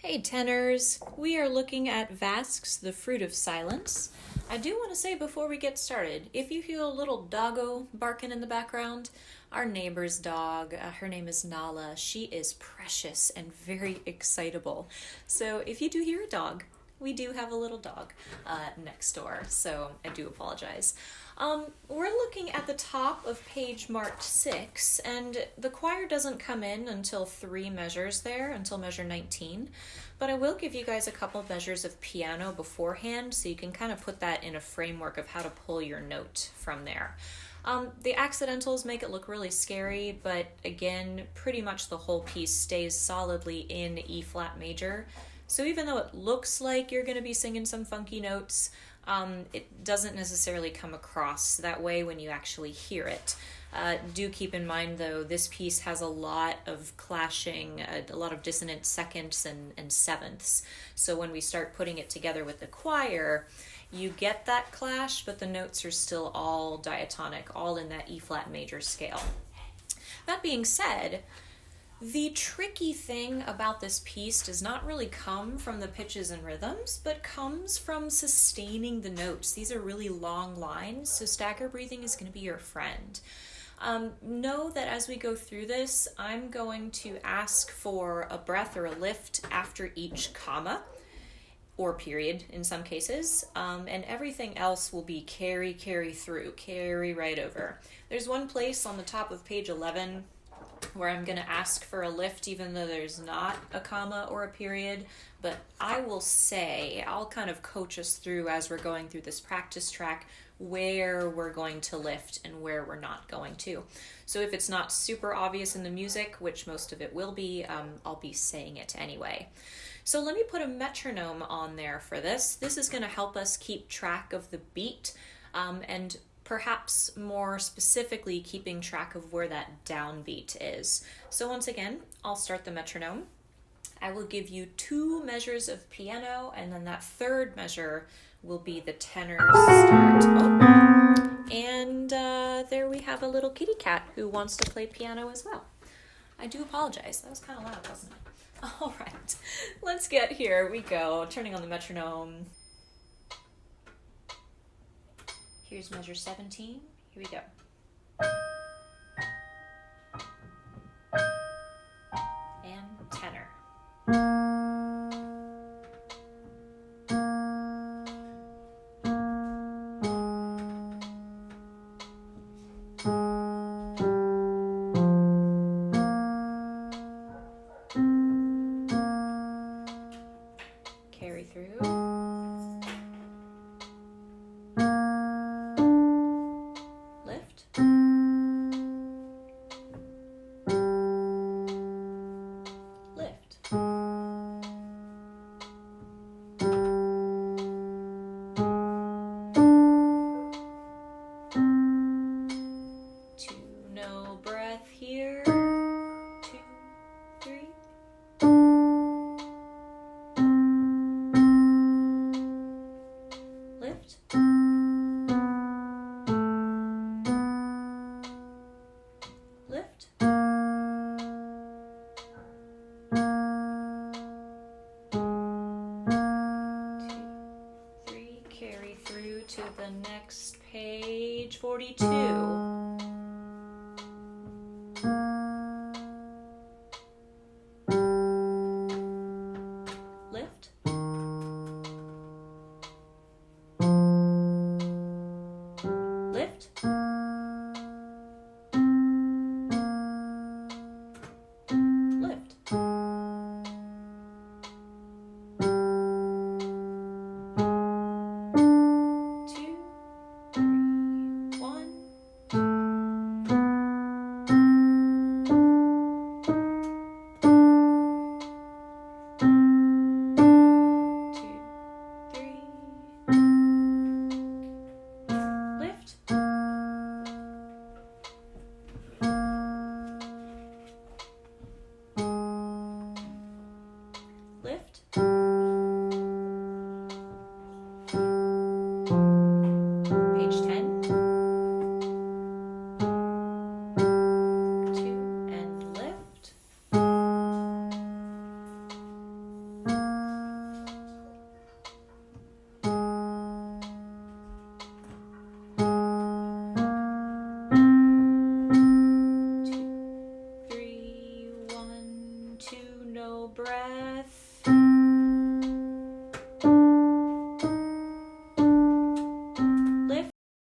Hey tenors, we are looking at Vasquez, The Fruit of Silence. I do want to say before we get started, if you hear a little doggo barking in the background, our neighbor's dog, her name is Nala. She is precious and very excitable. So if you do hear a dog, we do have a little dog next door, so I do apologize. We're looking at the top of page marked 6, and the choir doesn't come in until 3 measures there, until measure 19. But I will give you guys a couple of measures of piano beforehand, so you can kind of put that in a framework of how to pull your note from there. The accidentals make it look really scary, but again, pretty much the whole piece stays solidly in E flat major. So even though it looks like you're going to be singing some funky notes, it doesn't necessarily come across that way when you actually hear it. Do keep in mind, though, this piece has a lot of clashing, a lot of dissonant seconds and sevenths. So when we start putting it together with the choir, you get that clash, but the notes are still all diatonic, all in that E flat major scale. That being said, the tricky thing about this piece does not really come from the pitches and rhythms, but comes from sustaining the notes. These are really long lines, so stagger breathing is going to be your friend. Know that as we go through this, I'm going to ask for a breath or a lift after each comma, or period in some cases, and everything else will be carry through, carry right over. There's one place on the top of page 11 where I'm going to ask for a lift even though there's not a comma or a period, but I will say, I'll kind of coach us through as we're going through this practice track where we're going to lift and where we're not going to. So if it's not super obvious in the music, which most of it will be, I'll be saying it anyway. So let me put a metronome on there for this. This is going to help us keep track of the beat, and perhaps more specifically keeping track of where that downbeat is. So once again, I'll start the metronome. I will give you 2 measures of piano, and then that third measure will be the tenor start. Oh, and there we have a little kitty cat who wants to play piano as well. I do apologize. That was kind of loud, wasn't it? All right, let's get here. We go. Turning on the metronome. Here's measure 17. Here we go. And tenor. Carry through. Lift. Lift. 2, no breath here. 2, 3. Lift. Lift. 2, 3. Carry through to the next page, 42. Lift. Lift. Lift. 2, 3, 1. 2, 3. Lift. Lift.